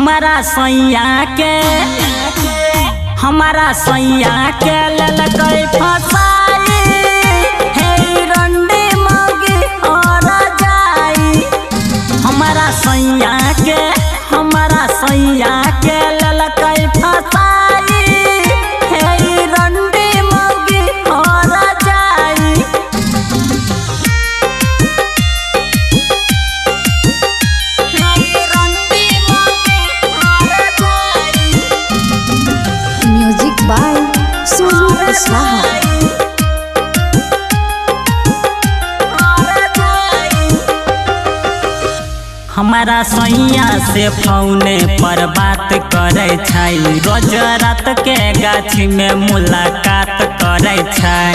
हमारा सैया के ललकई फसाई हे रंडी मौगी और जाई। हमारा सैया के ललकई फसाई हे रंडी मौगी और जाई। Music by Sonu Kushwaha. हमारा सैया से फोने पर बात करे छै, रोज रात के गाछी में मुलाकात करे छै।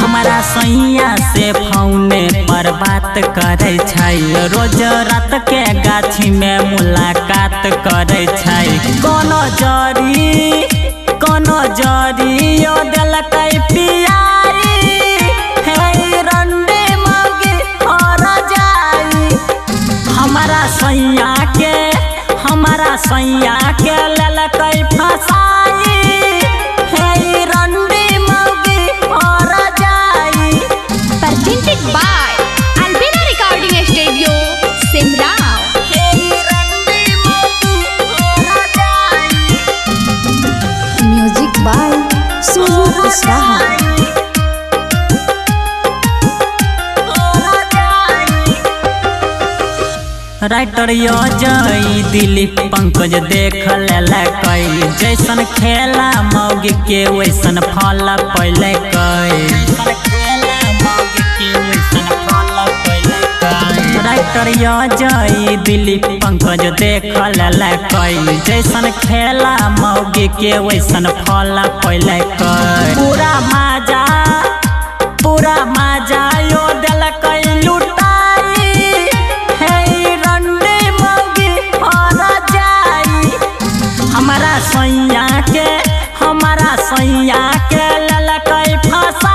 हमारा सैया से फोने पर बात करे छै, रोज रात के गाछी में मुलाकात करे छै। कोनो जरी यो देलकै पियाई हे रंडी मौगी और जाई। हमारा सैया के ललकै फसाई हे रंडी मौगी और जाई। Presented by Albina Recording Studio, Simrao। Music by Sonu Kushwaha. Writer Jay Dilip Pankaj देख लेलकै, जैसन खेला मौगी के वैसन फल पैलकै। राइटर जय दिलीप पंकज देख लेलकै, जैसन खेला मौगी के वैसन फल पैलकै। पूरा माजा यो देलकै लुटाई हे रंडी मौगी और जाई। हमारा सैया के ललकै फसाई।